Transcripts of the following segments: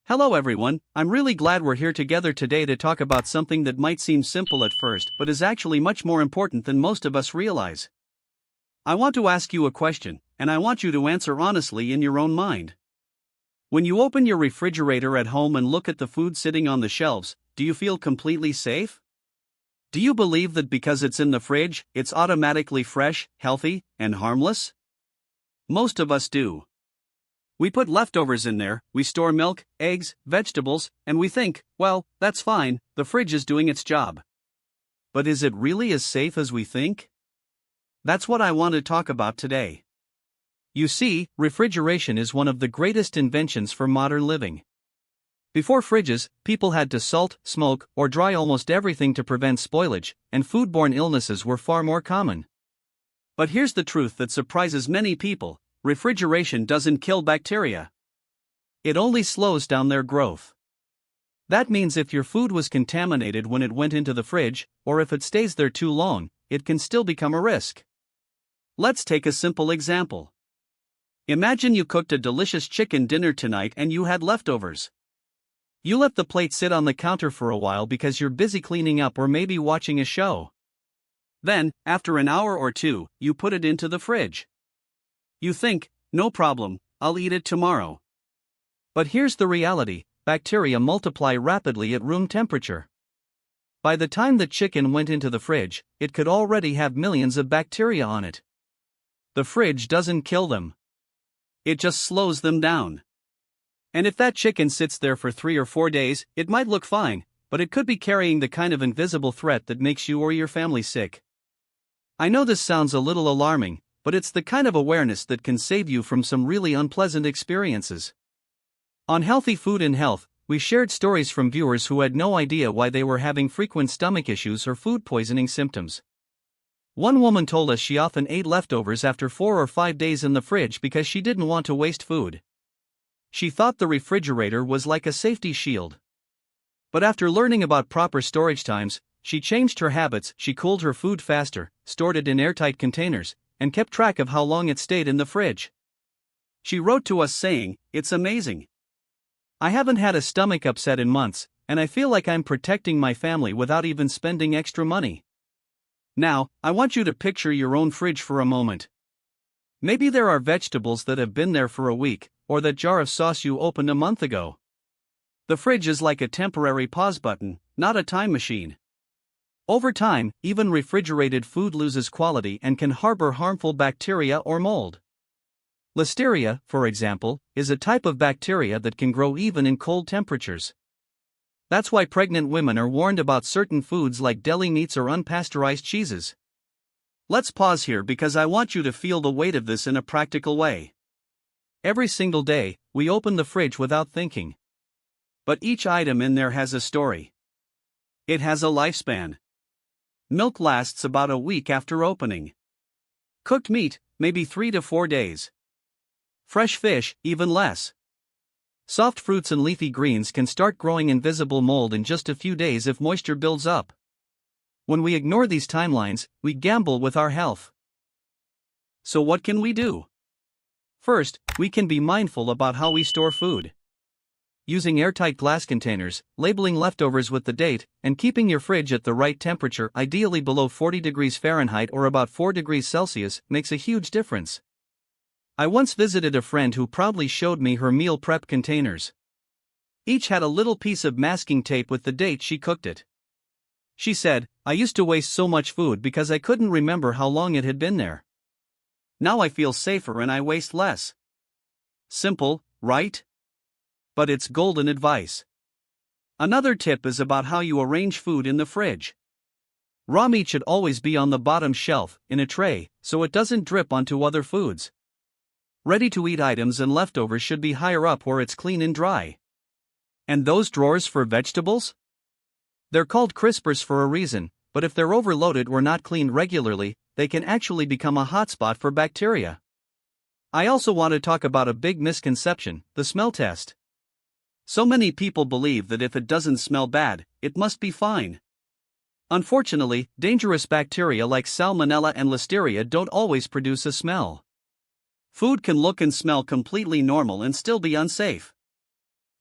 Hello everyone, I'm really glad we're here together today to talk about something that might seem simple at first but is actually much more important than most of us realize. I want to ask you a question, and I want you to answer honestly in your own mind. When you open your refrigerator at home and look at the food sitting on the shelves, do you feel completely safe? Do you believe that because it's in the fridge, it's automatically fresh, healthy, and harmless? Most of us do. We put leftovers in there, we store milk, eggs, vegetables, and we think, well, that's fine, the fridge is doing its job. But is it really as safe as we think? That's what I want to talk about today. You see, refrigeration is one of the greatest inventions for modern living. Before fridges, people had to salt, smoke, or dry almost everything to prevent spoilage, and foodborne illnesses were far more common. But here's the truth that surprises many people. Refrigeration doesn't kill bacteria. It only slows down their growth. That means if your food was contaminated when it went into the fridge, or if it stays there too long, it can still become a risk. Let's take a simple example. Imagine you cooked a delicious chicken dinner tonight and you had leftovers. You let the plate sit on the counter for a while because you're busy cleaning up or maybe watching a show. Then, after an hour or two, you put it into the fridge. You think, no problem, I'll eat it tomorrow. But here's the reality: bacteria multiply rapidly at room temperature. By the time the chicken went into the fridge, it could already have millions of bacteria on it. The fridge doesn't kill them. It just slows them down. And if that chicken sits there for 3 or 4 days, it might look fine, but it could be carrying the kind of invisible threat that makes you or your family sick. I know this sounds a little alarming, but it's the kind of awareness that can save you from some really unpleasant experiences. On Healthy Food and Health, we shared stories from viewers who had no idea why they were having frequent stomach issues or food poisoning symptoms. One woman told us she often ate leftovers after 4 or 5 days in the fridge because she didn't want to waste food. She thought the refrigerator was like a safety shield. But after learning about proper storage times, she changed her habits. She cooled her food faster, stored it in airtight containers, and kept track of how long it stayed in the fridge. She wrote to us saying, "It's amazing. I haven't had a stomach upset in months, and I feel like I'm protecting my family without even spending extra money." Now, I want you to picture your own fridge for a moment. Maybe there are vegetables that have been there for a week, or that jar of sauce you opened a month ago. The fridge is like a temporary pause button, not a time machine. Over time, even refrigerated food loses quality and can harbor harmful bacteria or mold. Listeria, for example, is a type of bacteria that can grow even in cold temperatures. That's why pregnant women are warned about certain foods like deli meats or unpasteurized cheeses. Let's pause here because I want you to feel the weight of this in a practical way. Every single day, we open the fridge without thinking. But each item in there has a story. It has a lifespan. Milk lasts about a week after opening. Cooked meat, maybe 3 to 4 days. Fresh fish, even less. Soft fruits and leafy greens can start growing invisible mold in just a few days if moisture builds up. When we ignore these timelines, we gamble with our health. So what can we do? First, we can be mindful about how we store food. Using airtight glass containers, labeling leftovers with the date, and keeping your fridge at the right temperature, ideally below 40 degrees Fahrenheit or about 4 degrees Celsius, makes a huge difference. I once visited a friend who proudly showed me her meal prep containers. Each had a little piece of masking tape with the date she cooked it. She said, "I used to waste so much food because I couldn't remember how long it had been there. Now I feel safer and I waste less." Simple, right? But it's golden advice. Another tip is about how you arrange food in the fridge. Raw meat should always be on the bottom shelf, in a tray, so it doesn't drip onto other foods. Ready-to-eat items and leftovers should be higher up where it's clean and dry. And those drawers for vegetables? They're called crispers for a reason, but if they're overloaded or not cleaned regularly, they can actually become a hotspot for bacteria. I also want to talk about a big misconception: the smell test. So many people believe that if it doesn't smell bad, it must be fine. Unfortunately, dangerous bacteria like Salmonella and Listeria don't always produce a smell. Food can look and smell completely normal and still be unsafe.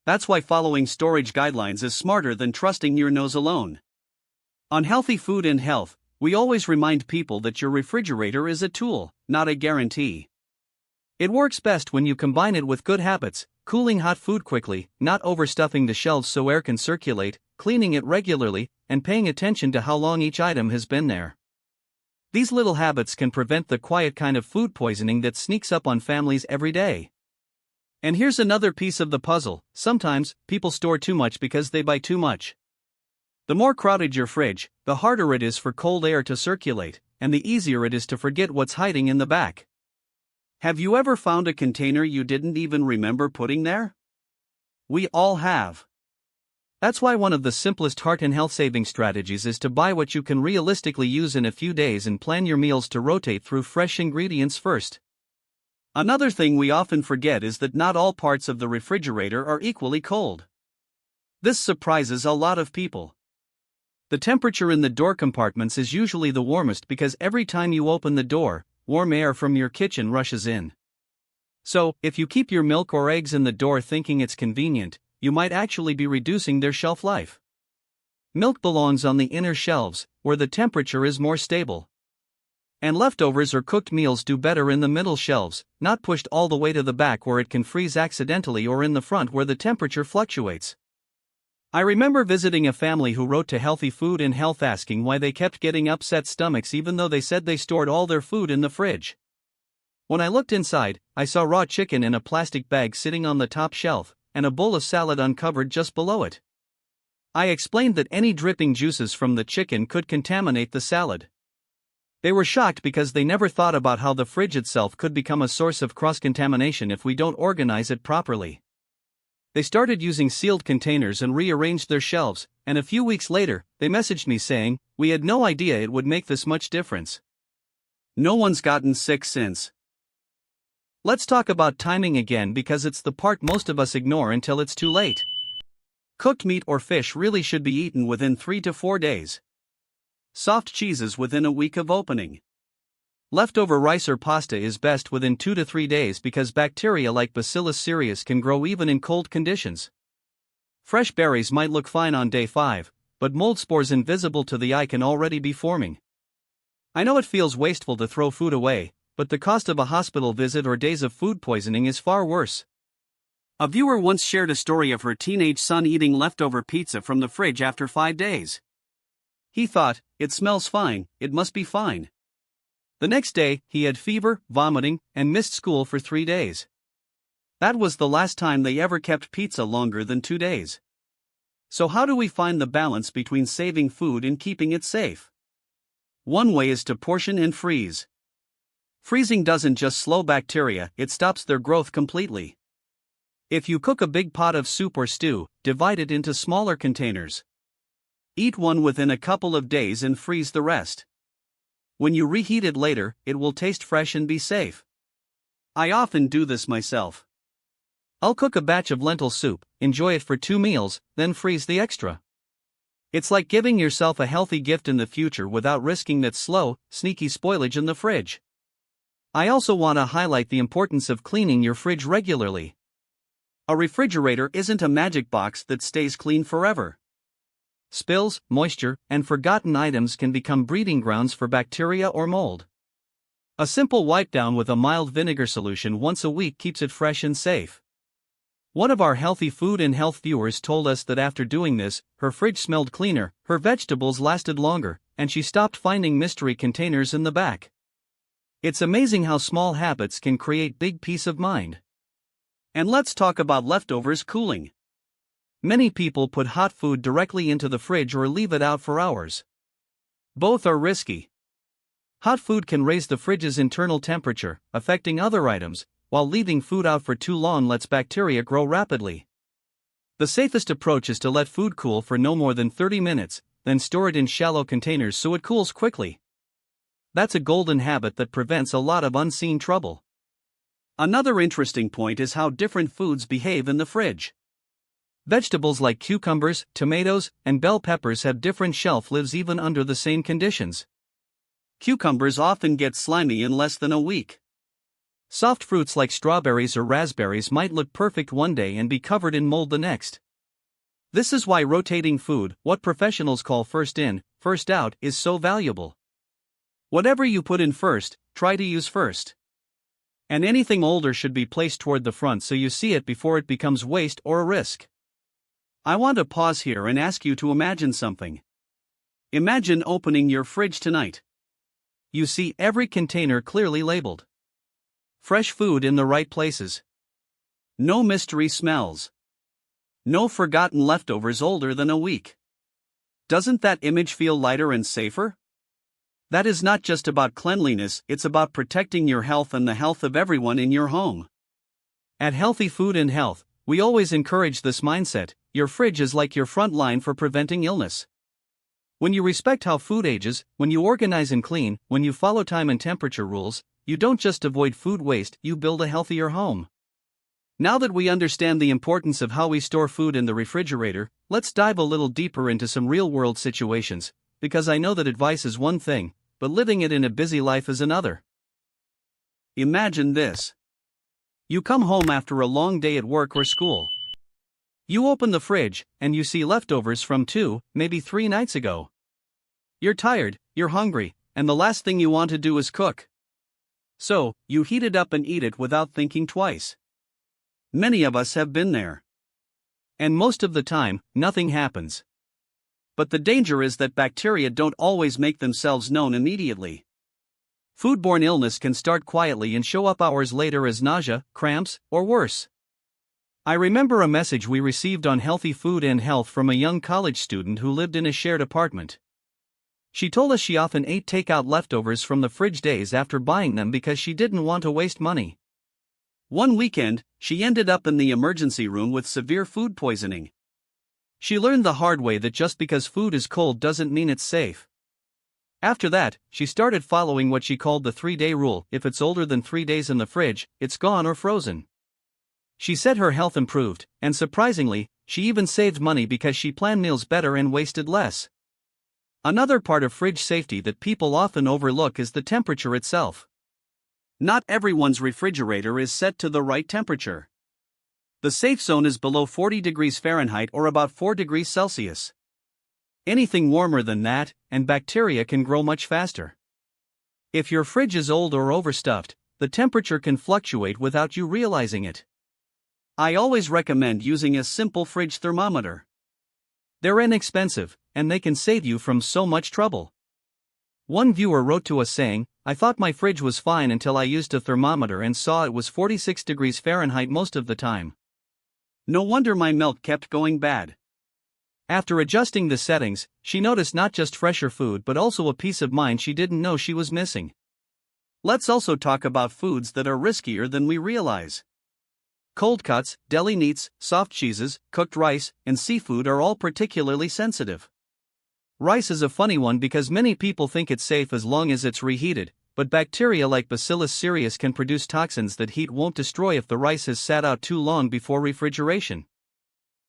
That's why following storage guidelines is smarter than trusting your nose alone. On Healthy Food and Health, we always remind people that your refrigerator is a tool, not a guarantee. It works best when you combine it with good habits, cooling hot food quickly, not overstuffing the shelves so air can circulate, cleaning it regularly, and paying attention to how long each item has been there. These little habits can prevent the quiet kind of food poisoning that sneaks up on families every day. And here's another piece of the puzzle: sometimes, people store too much because they buy too much. The more crowded your fridge, the harder it is for cold air to circulate, and the easier it is to forget what's hiding in the back. Have you ever found a container you didn't even remember putting there? We all have. That's why one of the simplest heart and health saving strategies is to buy what you can realistically use in a few days and plan your meals to rotate through fresh ingredients first. Another thing we often forget is that not all parts of the refrigerator are equally cold. This surprises a lot of people. The temperature in the door compartments is usually the warmest because every time you open the door, warm air from your kitchen rushes in. So, if you keep your milk or eggs in the door thinking it's convenient, you might actually be reducing their shelf life. Milk belongs on the inner shelves, where the temperature is more stable. And leftovers or cooked meals do better in the middle shelves, not pushed all the way to the back where it can freeze accidentally, or in the front where the temperature fluctuates. I remember visiting a family who wrote to Healthy Food and Health asking why they kept getting upset stomachs even though they said they stored all their food in the fridge. When I looked inside, I saw raw chicken in a plastic bag sitting on the top shelf, and a bowl of salad uncovered just below it. I explained that any dripping juices from the chicken could contaminate the salad. They were shocked because they never thought about how the fridge itself could become a source of cross-contamination if we don't organize it properly. They started using sealed containers and rearranged their shelves, and a few weeks later, they messaged me saying, "We had no idea it would make this much difference." No one's gotten sick since. Let's talk about timing again, because it's the part most of us ignore until it's too late. Cooked meat or fish really should be eaten within 3 to 4 days. Soft cheeses within a week of opening. Leftover rice or pasta is best within 2 to 3 days because bacteria like Bacillus cereus can grow even in cold conditions. Fresh berries might look fine on day 5, but mold spores invisible to the eye can already be forming. I know it feels wasteful to throw food away, but the cost of a hospital visit or days of food poisoning is far worse. A viewer once shared a story of her teenage son eating leftover pizza from the fridge after 5 days. He thought, "It smells fine, it must be fine." The next day, he had fever, vomiting, and missed school for 3 days. That was the last time they ever kept pizza longer than 2 days. So how do we find the balance between saving food and keeping it safe? One way is to portion and freeze. Freezing doesn't just slow bacteria, it stops their growth completely. If you cook a big pot of soup or stew, divide it into smaller containers. Eat one within a couple of days and freeze the rest. When you reheat it later, it will taste fresh and be safe. I often do this myself. I'll cook a batch of lentil soup, enjoy it for 2 meals, then freeze the extra. It's like giving yourself a healthy gift in the future without risking that slow, sneaky spoilage in the fridge. I also want to highlight the importance of cleaning your fridge regularly. A refrigerator isn't a magic box that stays clean forever. Spills, moisture, and forgotten items can become breeding grounds for bacteria or mold. A simple wipe down with a mild vinegar solution once a week keeps it fresh and safe. One of our Healthy Food and Health viewers told us that after doing this, her fridge smelled cleaner, her vegetables lasted longer, and she stopped finding mystery containers in the back. It's amazing how small habits can create big peace of mind. And let's talk about leftovers cooling. Many people put hot food directly into the fridge or leave it out for hours. Both are risky. Hot food can raise the fridge's internal temperature, affecting other items, while leaving food out for too long lets bacteria grow rapidly. The safest approach is to let food cool for no more than 30 minutes, then store it in shallow containers so it cools quickly. That's a golden habit that prevents a lot of unseen trouble. Another interesting point is how different foods behave in the fridge. Vegetables like cucumbers, tomatoes, and bell peppers have different shelf lives even under the same conditions. Cucumbers often get slimy in less than a week. Soft fruits like strawberries or raspberries might look perfect one day and be covered in mold the next. This is why rotating food, what professionals call first in, first out, is so valuable. Whatever you put in first, try to use first. And anything older should be placed toward the front so you see it before it becomes waste or a risk. I want to pause here and ask you to imagine something. Imagine opening your fridge tonight. You see every container clearly labeled. Fresh food in the right places. No mystery smells. No forgotten leftovers older than a week. Doesn't that image feel lighter and safer? That is not just about cleanliness, it's about protecting your health and the health of everyone in your home. At Healthy Food and Health, we always encourage this mindset: your fridge is like your front line for preventing illness. When you respect how food ages, when you organize and clean, when you follow time and temperature rules, you don't just avoid food waste, you build a healthier home. Now that we understand the importance of how we store food in the refrigerator, let's dive a little deeper into some real-world situations, because I know that advice is one thing, but living it in a busy life is another. Imagine this. You come home after a long day at work or school. You open the fridge, and you see leftovers from 2, maybe 3 nights ago. You're tired, you're hungry, and the last thing you want to do is cook. So, you heat it up and eat it without thinking twice. Many of us have been there. And most of the time, nothing happens. But the danger is that bacteria don't always make themselves known immediately. Foodborne illness can start quietly and show up hours later as nausea, cramps, or worse. I remember a message we received on Healthy Food and Health from a young college student who lived in a shared apartment. She told us she often ate takeout leftovers from the fridge days after buying them because she didn't want to waste money. One weekend, she ended up in the emergency room with severe food poisoning. She learned the hard way that just because food is cold doesn't mean it's safe. After that, she started following what she called the 3-day rule: if it's older than 3 days in the fridge, it's gone or frozen. She said her health improved, and surprisingly, she even saved money because she planned meals better and wasted less. Another part of fridge safety that people often overlook is the temperature itself. Not everyone's refrigerator is set to the right temperature. The safe zone is below 40 degrees Fahrenheit or about 4 degrees Celsius. Anything warmer than that, and bacteria can grow much faster. If your fridge is old or overstuffed, the temperature can fluctuate without you realizing it. I always recommend using a simple fridge thermometer. They're inexpensive, and they can save you from so much trouble. One viewer wrote to us saying, "I thought my fridge was fine until I used a thermometer and saw it was 46 degrees Fahrenheit most of the time. No wonder my milk kept going bad." After adjusting the settings, she noticed not just fresher food but also a peace of mind she didn't know she was missing. Let's also talk about foods that are riskier than we realize. Cold cuts, deli meats, soft cheeses, cooked rice, and seafood are all particularly sensitive. Rice is a funny one because many people think it's safe as long as it's reheated, but bacteria like Bacillus cereus can produce toxins that heat won't destroy if the rice has sat out too long before refrigeration.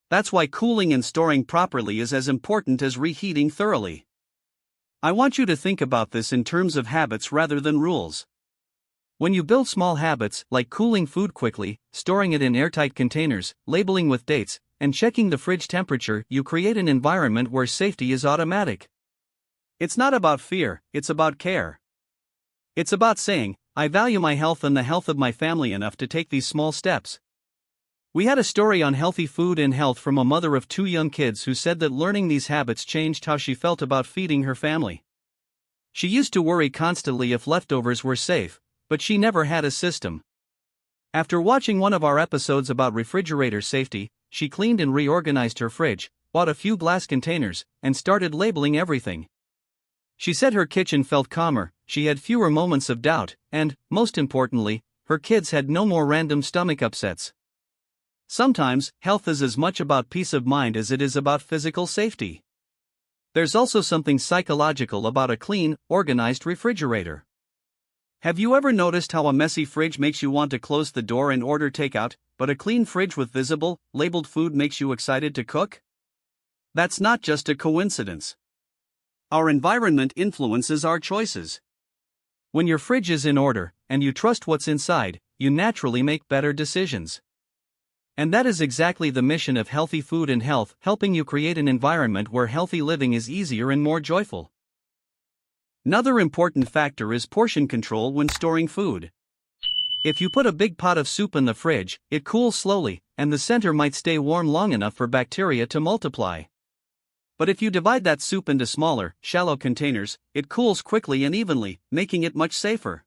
That's why cooling and storing properly is as important as reheating thoroughly. I want you to think about this in terms of habits rather than rules. When you build small habits, like cooling food quickly, storing it in airtight containers, labeling with dates, and checking the fridge temperature, you create an environment where safety is automatic. It's not about fear, it's about care. It's about saying, I value my health and the health of my family enough to take these small steps. We had a story on Healthy Food and Health from a mother of 2 young kids who said that learning these habits changed how she felt about feeding her family. She used to worry constantly if leftovers were safe, but she never had a system. After watching one of our episodes about refrigerator safety, she cleaned and reorganized her fridge, bought a few glass containers, and started labeling everything. She said her kitchen felt calmer, she had fewer moments of doubt, and, most importantly, her kids had no more random stomach upsets. Sometimes, health is as much about peace of mind as it is about physical safety. There's also something psychological about a clean, organized refrigerator. Have you ever noticed how a messy fridge makes you want to close the door and order takeout, but a clean fridge with visible, labeled food makes you excited to cook? That's not just a coincidence. Our environment influences our choices. When your fridge is in order, and you trust what's inside, you naturally make better decisions. And that is exactly the mission of Healthy Food and Health, helping you create an environment where healthy living is easier and more joyful. Another important factor is portion control when storing food. If you put a big pot of soup in the fridge, it cools slowly, and the center might stay warm long enough for bacteria to multiply. But if you divide that soup into smaller, shallow containers, it cools quickly and evenly, making it much safer.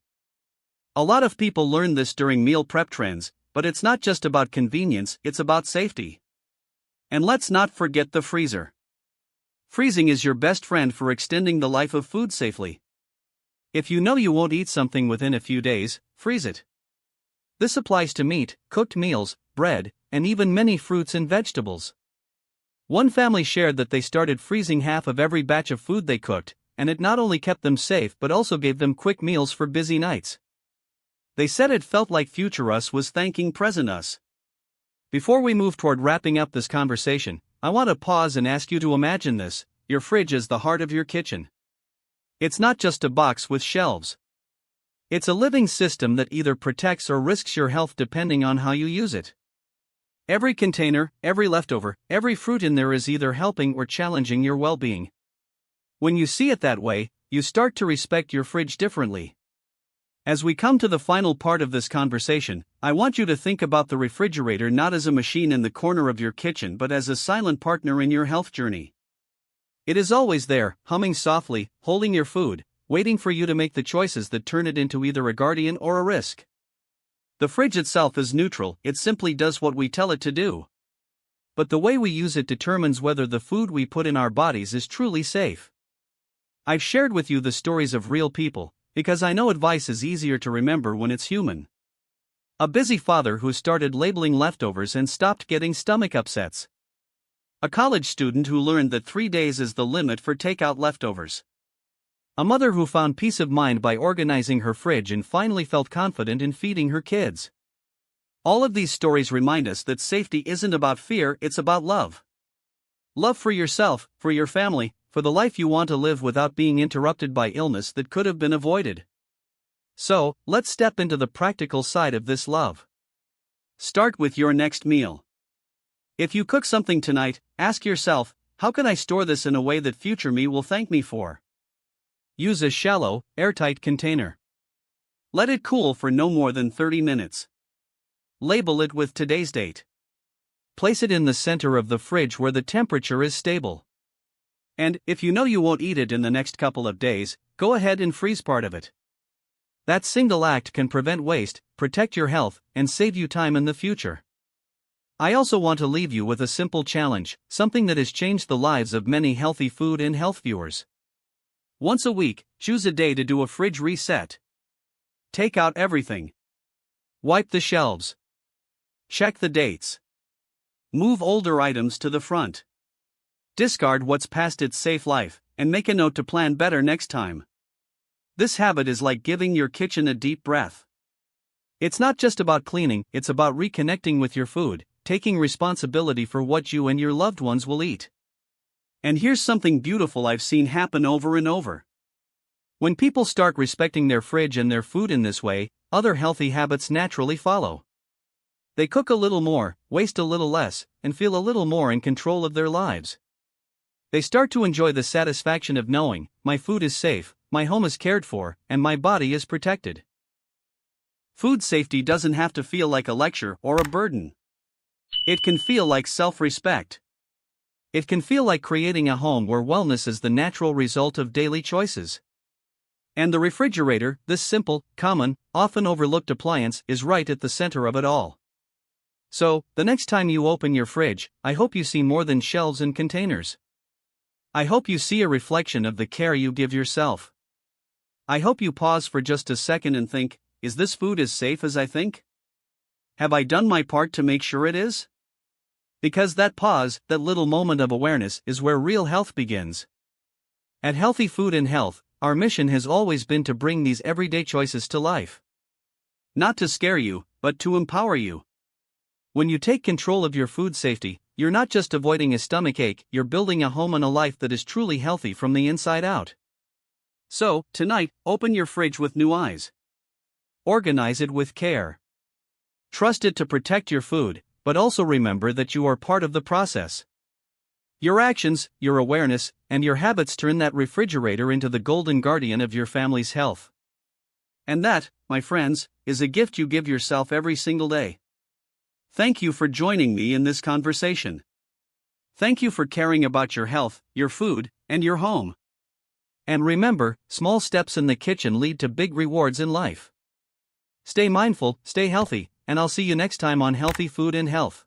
A lot of people learn this during meal prep trends, but it's not just about convenience, it's about safety. And let's not forget the freezer. Freezing is your best friend for extending the life of food safely. If you know you won't eat something within a few days, freeze it. This applies to meat, cooked meals, bread, and even many fruits and vegetables. One family shared that they started freezing half of every batch of food they cooked, and it not only kept them safe but also gave them quick meals for busy nights. They said it felt like future us was thanking present us. Before we move toward wrapping up this conversation, I want to pause and ask you to imagine this: your fridge is the heart of your kitchen. It's not just a box with shelves. It's a living system that either protects or risks your health depending on how you use it. Every container, every leftover, every fruit in there is either helping or challenging your well-being. When you see it that way, you start to respect your fridge differently. As we come to the final part of this conversation, I want you to think about the refrigerator not as a machine in the corner of your kitchen but as a silent partner in your health journey. It is always there, humming softly, holding your food, waiting for you to make the choices that turn it into either a guardian or a risk. The fridge itself is neutral, it simply does what we tell it to do. But the way we use it determines whether the food we put in our bodies is truly safe. I've shared with you the stories of real people, because I know advice is easier to remember when it's human. A busy father who started labeling leftovers and stopped getting stomach upsets. A college student who learned that 3 days is the limit for takeout leftovers. A mother who found peace of mind by organizing her fridge and finally felt confident in feeding her kids. All of these stories remind us that safety isn't about fear, it's about love. Love for yourself, for your family, for the life you want to live without being interrupted by illness that could have been avoided. So, let's step into the practical side of this love. Start with your next meal. If you cook something tonight, ask yourself, how can I store this in a way that future me will thank me for? Use a shallow, airtight container. Let it cool for no more than 30 minutes. Label it with today's date. Place it in the center of the fridge where the temperature is stable. And, if you know you won't eat it in the next couple of days, go ahead and freeze part of it. That single act can prevent waste, protect your health, and save you time in the future. I also want to leave you with a simple challenge, something that has changed the lives of many healthy food and health viewers. Once a week, choose a day to do a fridge reset. Take out everything. Wipe the shelves. Check the dates. Move older items to the front. Discard what's past its safe life, and make a note to plan better next time. This habit is like giving your kitchen a deep breath. It's not just about cleaning, it's about reconnecting with your food, taking responsibility for what you and your loved ones will eat. And here's something beautiful I've seen happen over and over. When people start respecting their fridge and their food in this way, other healthy habits naturally follow. They cook a little more, waste a little less, and feel a little more in control of their lives. They start to enjoy the satisfaction of knowing, my food is safe, my home is cared for, and my body is protected. Food safety doesn't have to feel like a lecture or a burden. It can feel like self-respect. It can feel like creating a home where wellness is the natural result of daily choices. And the refrigerator, this simple, common, often overlooked appliance, is right at the center of it all. So, the next time you open your fridge, I hope you see more than shelves and containers. I hope you see a reflection of the care you give yourself. I hope you pause for just a second and think, is this food as safe as I think? Have I done my part to make sure it is? Because that pause, that little moment of awareness, is where real health begins. At Healthy Food and Health, our mission has always been to bring these everyday choices to life. Not to scare you, but to empower you. When you take control of your food safety, you're not just avoiding a stomachache, you're building a home and a life that is truly healthy from the inside out. So, tonight, open your fridge with new eyes. Organize it with care. Trust it to protect your food, but also remember that you are part of the process. Your actions, your awareness, and your habits turn that refrigerator into the golden guardian of your family's health. And that, my friends, is a gift you give yourself every single day. Thank you for joining me in this conversation. Thank you for caring about your health, your food, and your home. And remember, small steps in the kitchen lead to big rewards in life. Stay mindful, stay healthy, and I'll see you next time on Healthy Food and Health.